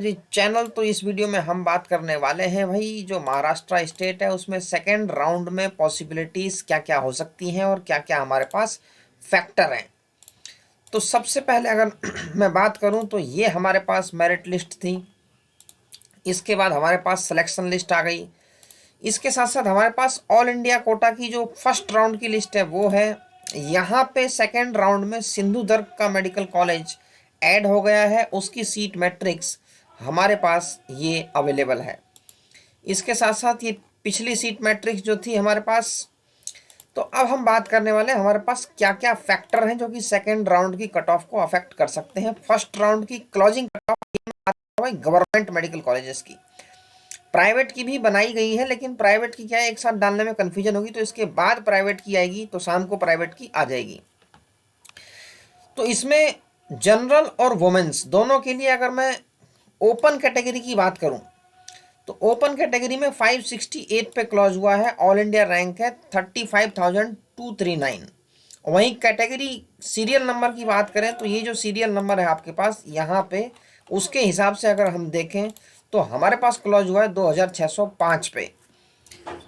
जी channel. तो इस video में हम बात करने वाले हैं भाई, जो महाराष्ट्र स्टेट है उसमें सेकेंड राउंड में पॉसिबिलिटीज क्या क्या हो सकती हैं और क्या क्या हमारे पास फैक्टर हैं। तो सबसे पहले अगर मैं बात करूं तो ये हमारे पास मेरिट लिस्ट थी। इसके बाद हमारे पास सिलेक्शन लिस्ट आ गई। इसके साथ साथ हमारे पास ऑल इंडिया कोटा की जो फर्स्ट राउंड की लिस्ट है वो है। यहाँ पे सेकेंड राउंड में सिंधुदुर्ग का मेडिकल कॉलेज ऐड हो गया है, उसकी सीट मैट्रिक्स हमारे पास ये अवेलेबल है। इसके साथ साथ ये पिछली सीट मैट्रिक्स जो थी हमारे पास। तो अब हम बात करने वाले हैं हमारे पास क्या क्या फैक्टर हैं जो कि सेकेंड राउंड की कट ऑफ को अफेक्ट कर सकते हैं। फर्स्ट राउंड की closing cut off government medical colleges की, प्राइवेट की भी बनाई गई है, लेकिन प्राइवेट की क्या है, एक साथ डालने में कन्फ्यूजन होगी, तो इसके बाद प्राइवेट की आएगी तो शाम को प्राइवेट की आ जाएगी। तो इसमें जनरल और वुमेन्स दोनों के लिए अगर मैं ओपन कैटेगरी की बात करूं तो ओपन कैटेगरी में 568 पे क्लॉज हुआ है, ऑल इंडिया रैंक है 35,239। वहीं कैटेगरी सीरियल नंबर की बात करें तो ये जो सीरियल नंबर है आपके पास यहाँ पे, उसके हिसाब से अगर हम देखें तो हमारे पास क्लॉज हुआ है 2605 पे।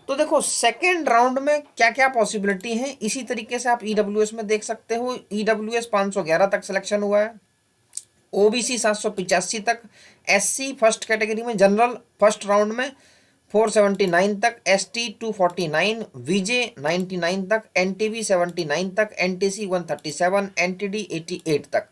तो देखो सेकेंड राउंड में क्या क्या पॉसिबिलिटी है, इसी तरीके से आप ईडब्ल्यूएस में देख सकते हो। ईडब्ल्यूएस 511 तक सिलेक्शन हुआ है, ओबीसी 785 तक, एससी फर्स्ट कैटेगरी में जनरल फर्स्ट राउंड में 479 तक, एसटी 249, वीजे 99 तक, एनटीवी 79 तक, एनटीसी 137, एनटीडी 88 तक।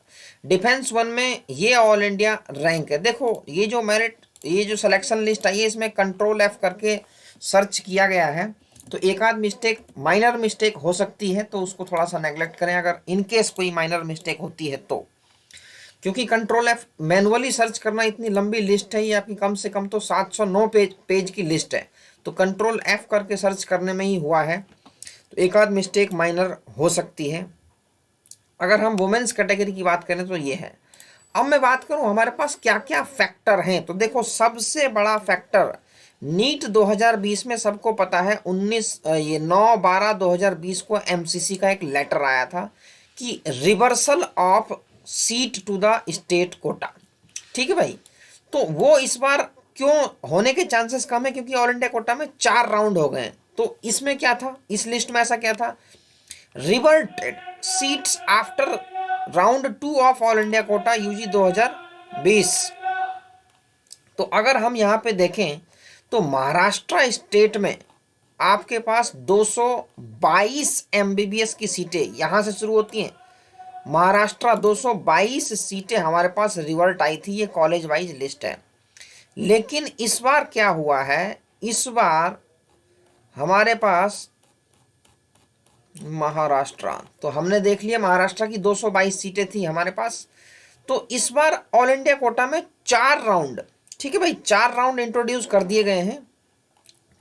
डिफेंस वन में ये ऑल इंडिया रैंक है। देखो ये जो मेरिट, ये जो सिलेक्शन लिस्ट आई है इसमें कंट्रोल एफ करके सर्च किया गया है, तो एक आध मिस्टेक, माइनर मिस्टेक हो सकती है, तो उसको थोड़ा सा नेग्लेक्ट करें अगर इनकेस कोई माइनर मिस्टेक होती है तो। क्योंकि कंट्रोल एफ मैनुअली सर्च करना, इतनी लंबी लिस्ट है ये आपकी, कम से कम तो 709 पेज की लिस्ट है, तो कंट्रोल एफ करके सर्च करने में ही हुआ है, तो एक आध मिस्टेक माइनर हो सकती है। अगर हम वुमेन्स कैटेगरी की बात करें तो ये है। अब मैं बात करूं हमारे पास क्या क्या फैक्टर हैं, तो देखो सबसे बड़ा फैक्टर नीट 2020 में सबको पता है 9/12/2020 को एमसीसी का एक लेटर आया था कि reversal of seat to the state quota. ठीक है भाई, तो वो इस बार क्यों होने के चांसेस कम है, क्योंकि ऑल इंडिया कोटा में 4 राउंड हो गए हैं। तो इसमें क्या था, इस लिस्ट में ऐसा क्या था, reverted seats after round 2 of all India quota UG 2020। तो अगर हम यहाँ पे देखें तो महाराष्ट्र स्टेट में आपके पास 222 एमबीबीएस की सीटें यहाँ से शुरू होती हैं। महाराष्ट्र 222 सीटें हमारे पास रिवर्ट आई थी, ये कॉलेज वाइज लिस्ट है। लेकिन इस बार क्या हुआ है, इस बार हमारे पास महाराष्ट्र, तो हमने देख लिया महाराष्ट्र की 222 सीटें थी हमारे पास। तो इस बार ऑल इंडिया कोटा में 4 राउंड, ठीक है भाई, 4 राउंड इंट्रोड्यूस कर दिए गए हैं।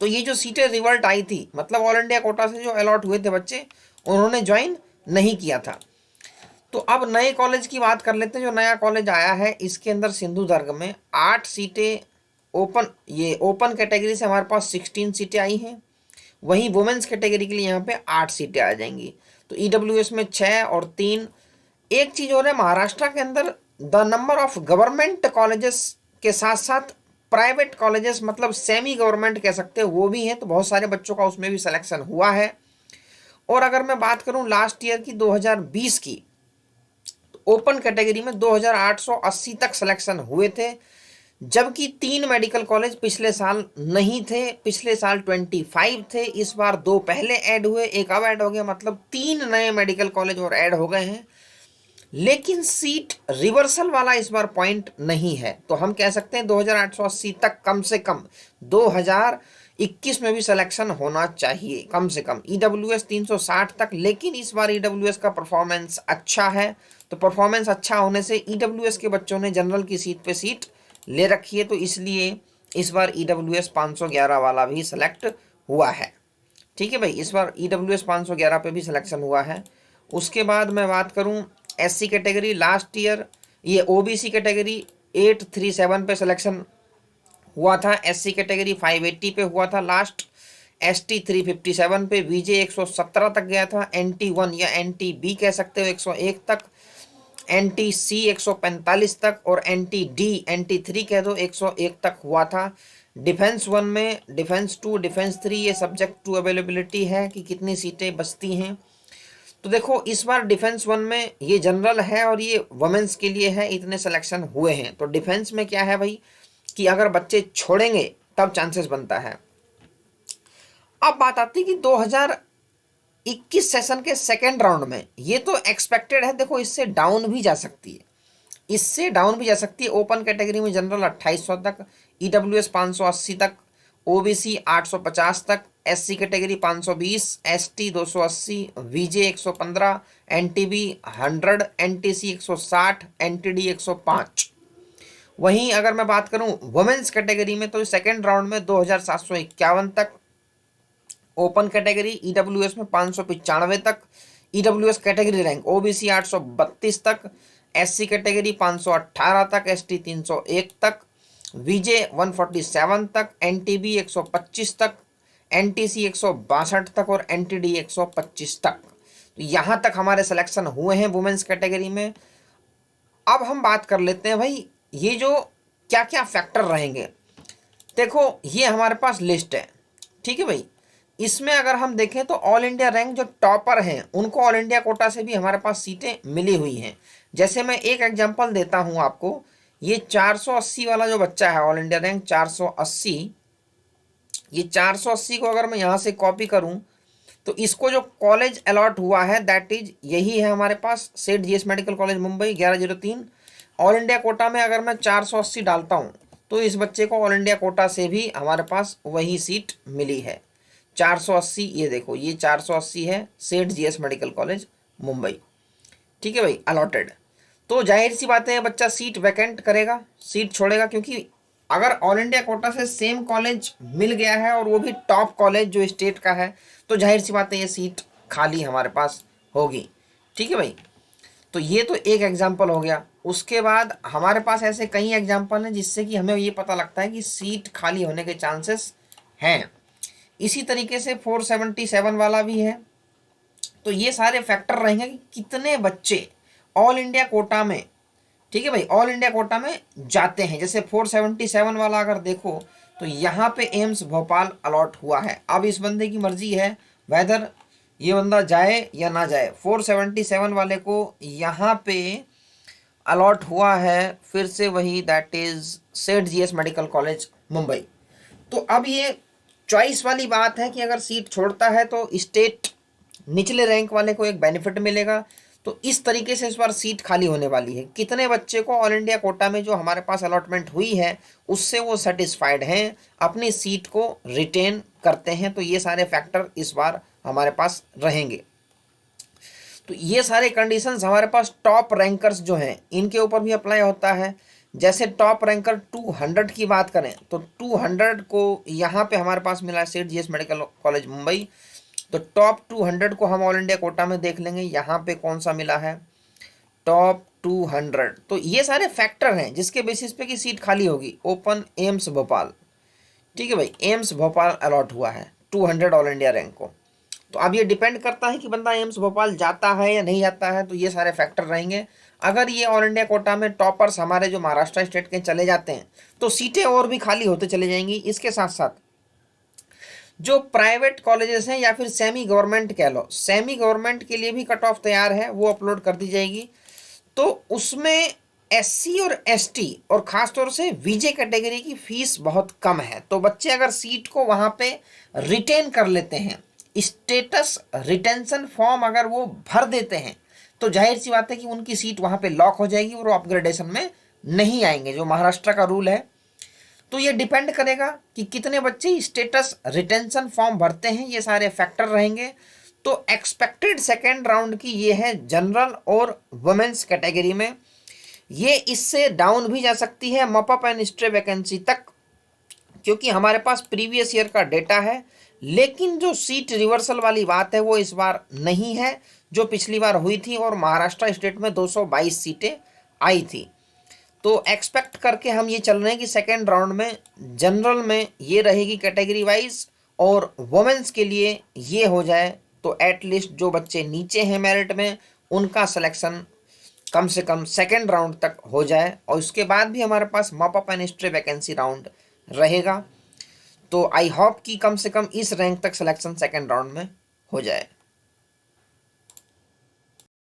तो ये जो सीटें रिवर्ट आई थी, मतलब ऑल इंडिया कोटा से जो अलॉट हुए थे बच्चे, उन्होंने ज्वाइन नहीं किया था। तो अब नए कॉलेज की बात कर लेते हैं। जो नया कॉलेज आया है इसके अंदर सिंधुदुर्ग में 8 सीटें ओपन, ये ओपन कैटेगरी से हमारे पास 16 सीटें आई हैं। वहीं वुमेन्स कैटेगरी के लिए यहाँ पे 8 सीटें आ जाएंगी। तो ईडब्ल्यूएस में 6 और 3। एक चीज़ और है, महाराष्ट्र के अंदर the number of government colleges के साथ साथ प्राइवेट कॉलेजेस, मतलब सेमी गवर्नमेंट कह सकते हैं, वो भी हैं, तो बहुत सारे बच्चों का उसमें भी सिलेक्शन हुआ है। और अगर मैं बात करूं लास्ट ईयर की 2020 की, तो ओपन कैटेगरी में 2880 तक सिलेक्शन हुए थे, जबकि 3 मेडिकल कॉलेज पिछले साल नहीं थे। पिछले साल 25 थे, इस बार 2 पहले ऐड हुए, एक अब ऐड हो गया, मतलब 3 नए मेडिकल कॉलेज और ऐड हो गए हैं। लेकिन सीट रिवर्सल वाला इस बार पॉइंट नहीं है, तो हम कह सकते हैं 2880 तक कम से कम 2021 में भी सिलेक्शन होना चाहिए कम से कम। ईडब्ल्यूएस 360 तक, लेकिन इस बार ईडब्ल्यूएस का परफॉर्मेंस अच्छा है, तो परफॉर्मेंस अच्छा होने से ईडब्ल्यूएस के बच्चों ने जनरल की सीट पे सीट ले रखी है, तो इसलिए इस बार ईडब्ल्यूएस 511 वाला भी सिलेक्ट हुआ है। ठीक है भाई, इस बार ईडब्ल्यूएस 511 पे भी सिलेक्शन हुआ है। उसके बाद मैं बात करूं एससी कैटेगरी, लास्ट ईयर ये ओबीसी कैटेगरी 837 पे सिलेक्शन हुआ था, एससी कैटेगरी 580 पे हुआ था लास्ट, एसटी 357 पे, वीजे 117 तक गया था, एनटी 1 या एनटी बी कह सकते हो 101 तक, NT-C 145 तक और NT-D NT-3 कह दो 101 तक हुआ था। डिफेंस 1 में, डिफेंस 2, डिफेंस 3 ये सब्जेक्ट टू अवेलेबिलिटी है कि कितनी सीटें बचती हैं। तो देखो इस बार डिफेंस 1 में ये जनरल है और ये वुमेन्स के लिए है, इतने सिलेक्शन हुए हैं। तो डिफेंस में क्या है भाई कि अगर बच्चे छोड़ेंगे तब चांसेस बनता है। अब बात आती है कि 2021 सेशन के सेकेंड राउंड में ये तो एक्सपेक्टेड है, देखो इससे डाउन भी जा सकती है, इससे डाउन भी जा सकती है। ओपन कैटेगरी में जनरल 2800 तक, EWS 580 तक, OBC 850 तक, SC category 520, ST 280, VJ 115, NTB 100, NTC 160, NTD 105। वहीं अगर मैं बात करूं वुमेन्स कैटेगरी में तो सेकेंड राउंड में 2751 तक, ओपन कैटेगरी EWS में 595 तक, EWS कैटेगरी रैंक OBC 832 तक, SC कैटेगरी 518 तक, ST 301 तक, VJ 147 तक, NTB 125 तक, NTC 162 तक और NTD 125 तक। तो यहाँ तक हमारे सिलेक्शन हुए हैं वुमेन्स कैटेगरी में। अब हम बात कर लेते हैं भाई ये जो क्या क्या फैक्टर रहेंगे। देखो ये हमारे पास लिस्ट है, ठीक है भाई। इसमें अगर हम देखें तो ऑल इंडिया रैंक जो टॉपर हैं उनको ऑल इंडिया कोटा से भी हमारे पास सीटें मिली हुई हैं। जैसे मैं एक एग्जांपल देता हूं आपको, ये 480 वाला जो बच्चा है ऑल इंडिया रैंक 480, ये 480 को अगर मैं यहाँ से कॉपी करूँ तो इसको जो कॉलेज अलॉट हुआ है दैट इज यही है हमारे पास, सेठ GS medical college Mumbai 1103। All India Kota में अगर मैं 480 डालता हूँ तो इस बच्चे को ऑल इंडिया कोटा से भी हमारे पास वही सीट मिली है 480। ये देखो ये 480 है, सेठ जीएस मेडिकल कॉलेज मुंबई, ठीक है भाई, अलॉटेड। तो जाहिर सी बात है बच्चा सीट वैकेंट करेगा, सीट छोड़ेगा, क्योंकि अगर ऑल इंडिया कोटा से सेम कॉलेज मिल गया है और वो भी टॉप कॉलेज जो स्टेट का है तो जाहिर सी बात है ये सीट खाली हमारे पास होगी, ठीक है भाई। तो ये तो एक एग्जाम्पल हो गया। उसके बाद हमारे पास ऐसे कई एग्जाम्पल हैं जिससे कि हमें ये पता लगता है कि सीट खाली होने के चांसेस हैं। इसी तरीके से 477 वाला भी है। तो ये सारे फैक्टर रहेंगे कि कितने बच्चे ऑल इंडिया कोटा में, ठीक है भाई, ऑल इंडिया कोटा में जाते हैं। जैसे 477 वाला अगर देखो तो यहाँ पे एम्स भोपाल अलॉट हुआ है। अब इस बंदे की मर्जी है वेदर ये बंदा जाए या ना जाए। 477 वाले को यहाँ पे अलॉट हुआ है फिर से वही दैट इज सेठ जीएस मेडिकल कॉलेज मुंबई। तो अब ये चॉइस वाली बात है कि अगर सीट छोड़ता है तो स्टेट निचले रैंक वाले को एक बेनिफिट मिलेगा। तो इस तरीके से इस बार सीट खाली होने वाली है। कितने बच्चे को ऑल इंडिया कोटा में जो हमारे पास अलॉटमेंट हुई है उससे वो सेटिस्फाइड हैं, अपनी सीट को रिटेन करते हैं। तो ये सारे फैक्टर इस बार हमारे पास रहेंगे। तो ये सारे कंडीशंस हमारे पास टॉप रैंकर्स जो हैं इनके ऊपर भी अप्लाई होता है। जैसे टॉप रैंकर 200 की बात करें तो 200 को यहाँ पे हमारे पास मिला है सेठ जीएस मेडिकल कॉलेज मुंबई। तो टॉप 200 को हम ऑल इंडिया कोटा में देख लेंगे यहाँ पे कौन सा मिला है टॉप 200। तो ये सारे फैक्टर हैं जिसके बेसिस पे कि सीट खाली होगी। ओपन एम्स भोपाल, ठीक है भाई, एम्स भोपाल अलॉट हुआ है 200 ऑल इंडिया रैंक को। तो अब ये डिपेंड करता है कि बंदा एम्स भोपाल जाता है या नहीं जाता है। तो ये सारे फैक्टर रहेंगे। अगर ये ऑल इंडिया कोटा में टॉपर्स हमारे जो महाराष्ट्र स्टेट के चले जाते हैं तो सीटें और भी खाली होते चले जाएंगी। इसके साथ साथ जो प्राइवेट कॉलेजेस हैं या फिर सेमी गवर्नमेंट कह लो, सेमी गवर्नमेंट के लिए भी कट ऑफ तैयार है, वो अपलोड कर दी जाएगी। तो उसमें SC और ST और ख़ासतौर से VJ कैटेगरी की फ़ीस बहुत कम है। तो बच्चे अगर सीट को वहाँ पे रिटेन कर लेते हैं, स्टेटस रिटेंशन फॉर्म अगर वो भर देते हैं तो जाहिर सी बात है कि उनकी सीट वहाँ पे लॉक हो जाएगी और वो अपग्रेडेशन में नहीं आएंगे, जो महाराष्ट्र का रूल है। तो ये डिपेंड करेगा कि कितने बच्चे स्टेटस रिटेंशन फॉर्म भरते हैं, ये सारे फैक्टर रहेंगे। तो एक्सपेक्टेड सेकेंड राउंड की ये है जनरल और वुमेन्स कैटेगरी में। ये इससे डाउन भी जा सकती है मॉपअप एंड स्टे वैकेंसी तक, क्योंकि हमारे पास प्रीवियस ईयर का डेटा है। लेकिन जो सीट रिवर्सल वाली बात है वो इस बार नहीं है जो पिछली बार हुई थी और महाराष्ट्र स्टेट में 222 सीटें आई थी। तो एक्सपेक्ट करके हम ये चल रहे हैं कि सेकेंड राउंड में जनरल में ये रहेगी कैटेगरी वाइज और वुमेन्स के लिए ये हो जाए तो एटलीस्ट जो बच्चे नीचे हैं मेरिट में उनका सिलेक्शन कम से कम सेकेंड राउंड तक हो जाए, और उसके बाद भी हमारे पास mop up and stray vacancy round रहेगा। तो आई होप कि कम से कम इस रैंक तक सिलेक्शन सेकेंड राउंड में हो जाए।